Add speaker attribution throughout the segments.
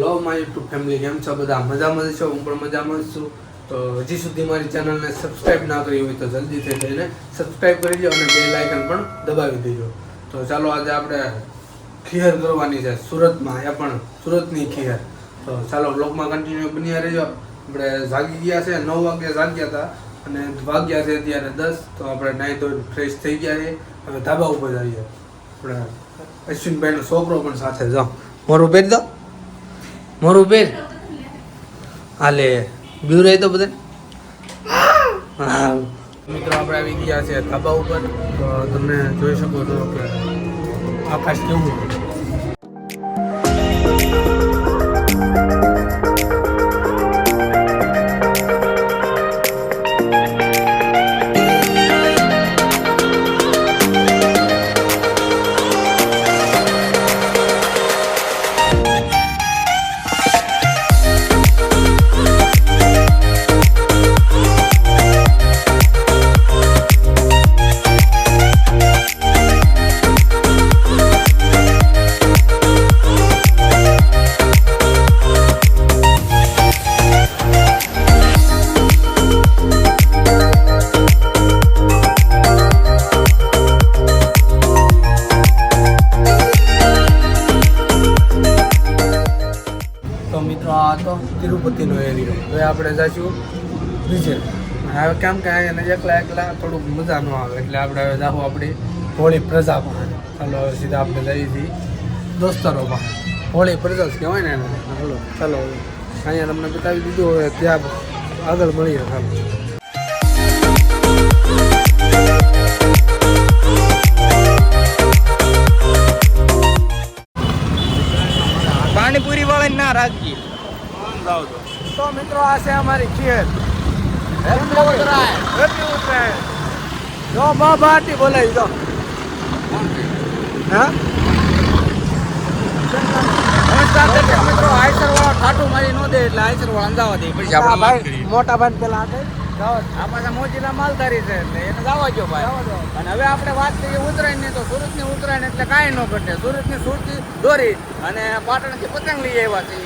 Speaker 1: Hello my YouTube family, કેમ છો બધા? મજામાં છો? હું પણ મજામાં જ છું. તો હજી સુધી મારી ચેનલને સબસ્ક્રાઈબ ના કરી હોય તો જલ્દીથી થઈને સબસ્ક્રાઈબ કરી લો અને બેલ આઇકન પણ દબાવી દેજો. તો ચાલો આજે આપણે ખીર કરવાની છે સુરતમાં, એ પણ સુરતની ખીર. તો ચાલો બ્લોગમાં કન્ટિન્યુ બન્યા રહેજો. આપણે જાગી ગયા છે 9 વાગે જાગ્યા હતા અને વાગ્યા છે અત્યારે 10. તો આપણે નાહી ધોઈને ફ્રેશ થઈ ગયા છે. હવે ધાબા ઉપર જઈએ. આપણે અશ્વિનભાઈનો છોકરો પણ સાથે જાઓ. મોરું પહેરી દો, મોરું પહેર. હાલે બીવરાય તો બધા. હા મિત્રો, આપણે આવી ગયા છે ધાબા ઉપર. તો તમે જોઈ શકો છો કે આકાશ કેવું છે. તો મિત્રો, આ તો તિરુપતિનો એરિયો. હવે આપણે જઈશું બીજે. હવે કેમ કે અહીંયા એકલા થોડુંક મજા ન આવે, એટલે આપણે હવે જાવું આપણી હોળી પ્રજા પાસે. ચાલો હવે સીધા આપણે જઈએ છીએ દોસ્તારો પાસે. હોળી પ્રજા જ કહેવાય ને એને. ચાલો ચાલો અહીંયા તમને બતાવી દીધું. હવે ત્યાં આગળ મળીએ. ચાલો.
Speaker 2: પાણીપુરી વાળા ના રાખી
Speaker 1: તો મિત્રો, આ છે અમારી ખીર. જો બાબા આટી બોલાવી દો. હા
Speaker 2: મિત્રો, આયસર વાળા ઠાઠું મારી ન દે એટલે આયસર વાળા અંદાવા દે. પછી આપણે વાત કરીએ.
Speaker 1: મોટા ભાઈ પેલા
Speaker 2: આ પાછા મોજીલા માલધારી છે એટલે એને જવા દો ભાઈ. અને હવે આપણે વાત કરીએ ઉત્તરાયણની. તો સુરતની ઉત્તરાયણ એટલે કાંઈ ન ઘટે. સુરતની સુરતી દોરી અને પાટણથી પતંગ લઈ આવ્યા છે.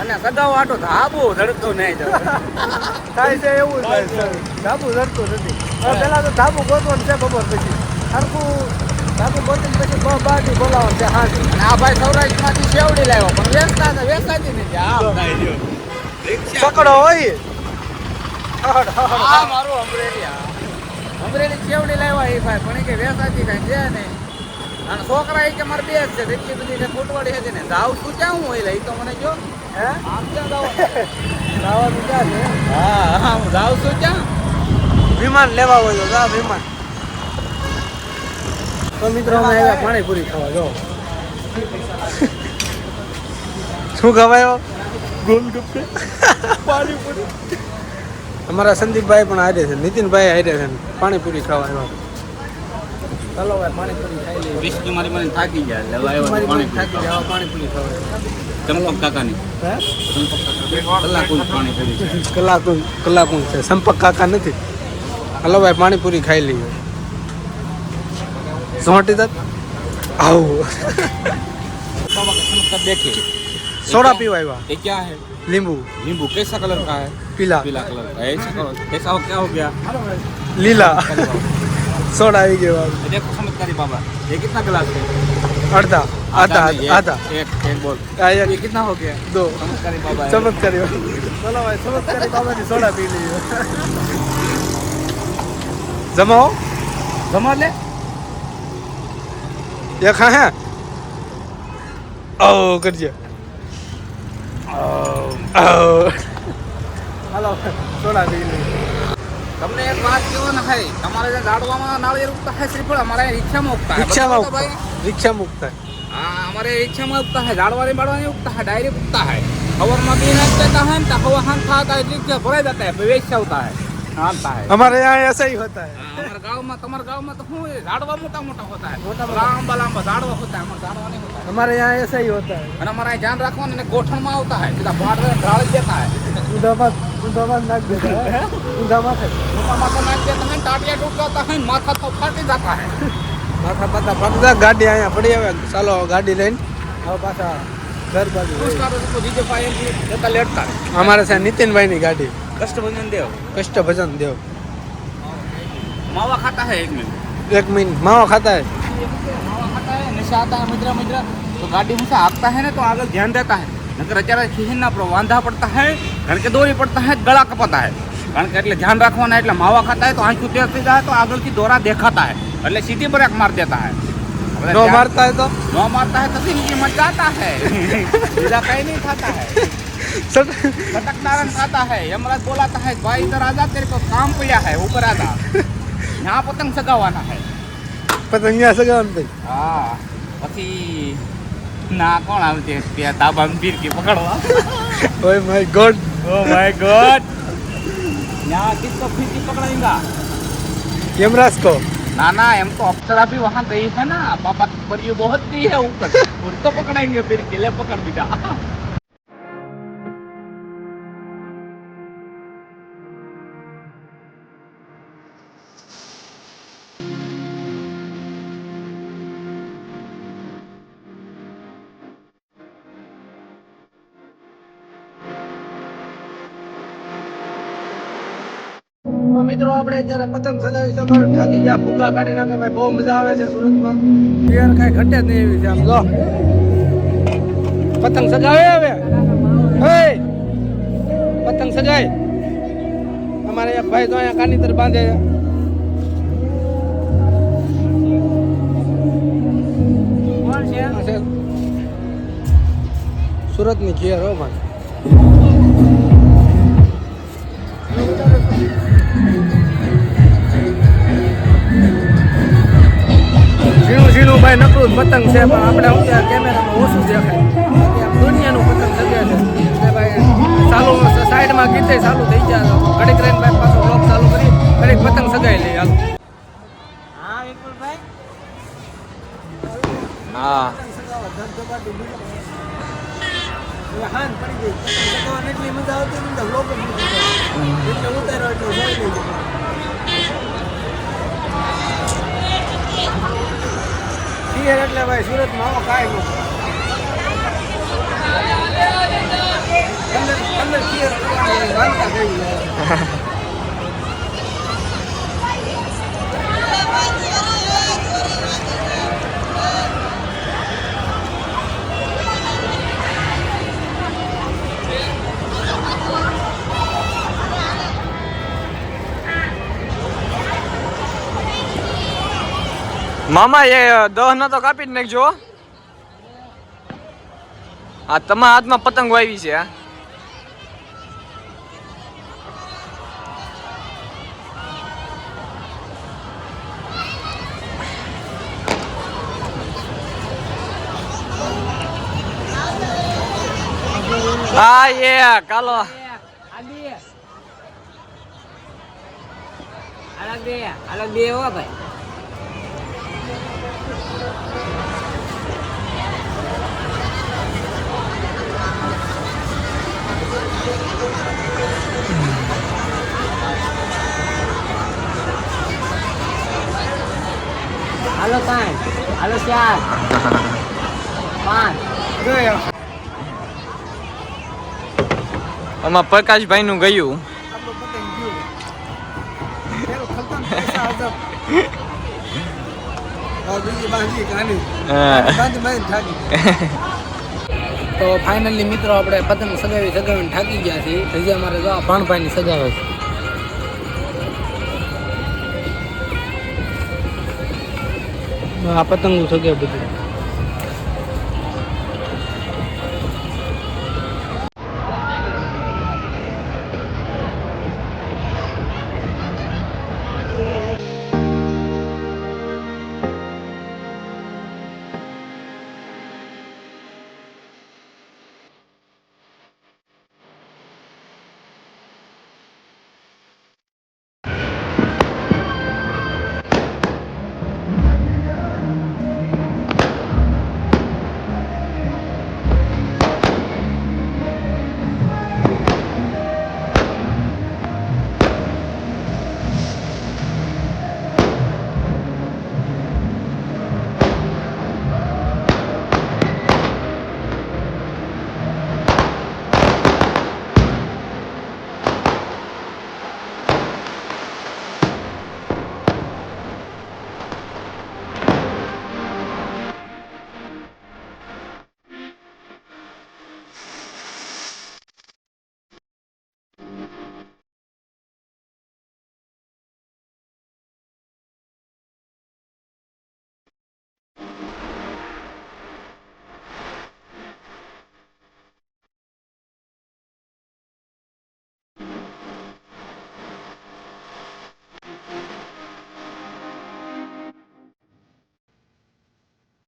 Speaker 2: અને સગાવો આટો ધાબુ ધડતો નહીં
Speaker 1: થાય છે એવું ધાબુ ધરતું નથી. પેલા તો ધાબુ ગોતવાનું છે બપોર પછી. સરખું ધાબુ ગોતીને પછી બાટી બોલાવવાનું છે. હા,
Speaker 2: અને આ ભાઈ સૌરાષ્ટ્રમાંથી શેવડી લાવ્યો પણ વેચતાથી નથી. આમ થાય જો
Speaker 1: પકડો હોય.
Speaker 2: આ મારું અમરેલી શેવડી લાવ્યા એ ભાઈ, પણ એ કે વેચાતી કાંઈ છે નહીં. અને છોકરા એ કે મારે બે જ છે, એટલી બધી ફૂટવાડી હતી ને. જાવ શું ક્યાં હું હોય એ તો મને જો.
Speaker 1: હે
Speaker 2: આમ ક્યાં જાવ?
Speaker 1: જવાનું ક્યાં છે?
Speaker 2: હા હું જાઉં છું ક્યાં?
Speaker 1: વિમાન લેવા હોય તો જા વિમાન. તો મિત્રો, અમે આવ્યા પાણીપુરી ખાવા. જો શું ખવાયો? ગોલગપ્પે, પાણીપુરી. અમારા સંદીપભાઈ પણ હારે છે, નીતિનભાઈ હારે છે. પાણીપુરી ખાવા આવ્યા. ચાલો ભાઈ પાણીપુરી ખાઈ લઈએ.
Speaker 2: વિષ્ણુ મારી મને થાકી ગયા
Speaker 1: થાકી જવા પાણીપુરી ખાવા.
Speaker 2: ચંપક કાકાની
Speaker 1: કલાકું છે. સંપર્ક કાકા નથી. હલો ભાઈ પાણીપુરી ખાઈ લઈએ. ઝોંટી દત આવું.
Speaker 2: देखे
Speaker 1: सोडा पीवा हुआ.
Speaker 2: ये क्या है?
Speaker 1: नींबू.
Speaker 2: नींबू कैसा कलर का है?
Speaker 1: पीला.
Speaker 2: पीला कलर का है. ऐसा हो क्या हो गया?
Speaker 1: लीला. सोडा આવી ગયો.
Speaker 2: देखो चमत्कारी बाबा, ये कितना गिलास है?
Speaker 1: आधा आधा आधा.
Speaker 2: एक बोल. ये कितना हो गया?
Speaker 1: दो.
Speaker 2: चमत्कारी बाबा है.
Speaker 1: चमत्कारी. चलो भाई चमत्कारी बाबा ની સોડા પી લઈએ. જમાઓ
Speaker 2: जमा ले.
Speaker 1: ये खा है. ओ करजे. હાલો સોડા પી લઈએ.
Speaker 2: તમને એક વાત કેવો ને ભાઈ, તમારે જે ગાડવામાં નાળિયેર ઉગતા है શ્રીફળ, हमारे रिक्शा में उगता है.
Speaker 1: रिक्शा में
Speaker 2: भाई
Speaker 1: रिक्शा में उगता है.
Speaker 2: हाँ, हमारे रिक्शा में उगता है. झाड़वानी बाड़वानी उगता है, डायरेक्ट उगता है. खबर में भी नहीं देता है तो हवा हाथ खाता है, रिक्शा भरा जाता है, वैसा होता है. आता है
Speaker 1: हमारे यहाँ ऐसा ही होता है.
Speaker 2: हमारे गांव में, तुम्हारे गांव में तो हूँ झाड़वा मोटा मोटा होता है, लांबा लांबा झाड़वा होता है. हमारे झाड़वा नहीं होता है.
Speaker 1: हमारे यहाँ ऐसा ही होता है.
Speaker 2: અને અમારે અહીં ધ્યાન રાખવાનું ને ગોઠણ માં આવતા है, सीधा बाढ़ ढाल देता है.
Speaker 1: ઊંધામાં નાખ દેતા है. ઊંધામાં
Speaker 2: ऊपर माथा नाच देता है, टाटिया टूट जाता है, माथा तो फट जाता है.
Speaker 1: માથા પાતા ફરતા ગાડી અહીંયા પડી આવે. ચાલો ગાડી લઈને હવે પાછા घर बाजू
Speaker 2: उसका तो डीजे पाएंगे जता लेटता है
Speaker 1: हमारे साथ नितिन भाई ની ગાડી
Speaker 2: कष्टभंजन देव
Speaker 1: કષ્ટ ભજન દેવ
Speaker 2: मावा खाता है एक मिनट
Speaker 1: 1 મિનિટ માવા ખાતા હે
Speaker 2: मावा खाता है नशा आता है मित्र मित्र तो गाड़ी में से हाँकता है ना तो आगे ध्यान देता है नकर अचानक खींचना पर वांधा पड़ता है घर के दौरी पड़ता है गला कपाता है कारण के એટલે ધ્યાન રાખવાના એટલે માવા खाता है तो आंख तेज થઈ જાય तो આગળથી દોરા દેખાતા है એટલે सीधी ब्रेक मार देता है
Speaker 1: નો મારતા હે તો
Speaker 2: नो मारता है तो जिंदगी मच जाता है सीधा कहीं नहीं खाता है कटक नारायण खाता है यमराज बोलाता है भाई इधर आजा तेरे को काम पड़ा है ऊपर आजा यहाँ पतंग सगावाना है
Speaker 1: પતંગિયા સગાવન ભાઈ
Speaker 2: હા પછી ના કોણ આવશે ત્યાં તાબામ ફીરકી પકડવા
Speaker 1: ઓય my God
Speaker 2: oh my God यहाँ किसको फीरकी पकड़ेगा
Speaker 1: यमराज को
Speaker 2: ना ना हमको अप्सरा भी वहाँ गई है ना पापा की परियों बहुत दी है ऊपर उनको पकड़ेंगे फिर किले पकड़ बेटा
Speaker 1: મિત્રો આપણે અત્યારે પતંગ સગાવી સગાવી થાકી ગયા ફુગા કાઢી નાખે ભાઈ બહુ મજા આવે છે સુરતમાં યાર કાંઈ ઘટે જ નહીં એવી છે આમ જો પતંગ સગાવે હવે હે પતંગ સગાય અમારે એક ભાઈ તો અહીંયા કાનીતર બાંધે છે સુરતની ઘેર હો ભાઈ ઝીણું ઝીણું ભાઈ નકરું પતંગ છે પણ આપણે શું ત્યાં કેમેરામાં ઓછું દેખાય આમ દુનિયાનું પતંગ સગે છે એટલે ભાઈ ચાલુ સાઈડમાં ગીતે ચાલુ થઈ ગયા ઘડીક રહીને ભાઈ પાછો બ્લોગ ચાલુ કરી ઘડીક પતંગ સગાઈ લઈએ હાલો
Speaker 2: हाँ बिल्कुल भाई
Speaker 1: હા
Speaker 3: હાન પડી ગઈ સગાવાની એટલી મજા આવતી ને બ્લોગ જ નથી એટલે ઉતાર્યો એટલે જોઈ લેજો
Speaker 1: ખીર એટલે ભાઈ સુરતમાં આવો કાંઈ નથી અંદર ખીર વાંચતા થઈ ગયા
Speaker 3: મામા એ દહ ન તો કાપી જ નાખજો આ તમારા હાથમાં પતંગ વાવી છે હા એ કાલો
Speaker 2: अलग दे हो भाई Halo Pan, halo siap. Pan.
Speaker 3: આમાં પ્રકાશભાઈ નું ગયું
Speaker 1: આપણો પતંગ ગયો પેલો ખલતાન પૈસા હતા બીજી બાંધી કાની બાંધી બાંધી થાકી તો ફાઇનલી મિત્રો આપણે પતંગ સગાવીને થાકી ગયા છીએ હજી અમારે જો ભાણભાઈની સગાવે છે આ પતંગો સગે બધું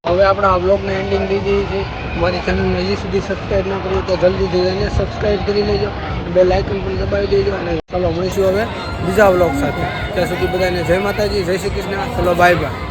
Speaker 1: હવે આપણે આ બ્લોગને એન્ડિંગ થઈ જઈએ છીએ. મારી ચેનલને હજી સુધી સબસ્ક્રાઈબ ના કર્યું તો જલ્દીથી જઈને સબસ્ક્રાઈબ કરી લેજો, બેલ આઇકન પણ દબાવી દેજો. અને ચાલો મળીશું હવે બીજા બ્લોગ સાથે. ત્યાં સુધી બધાને જય માતાજી, જય શ્રી કૃષ્ણ. ચલો બાય બાય.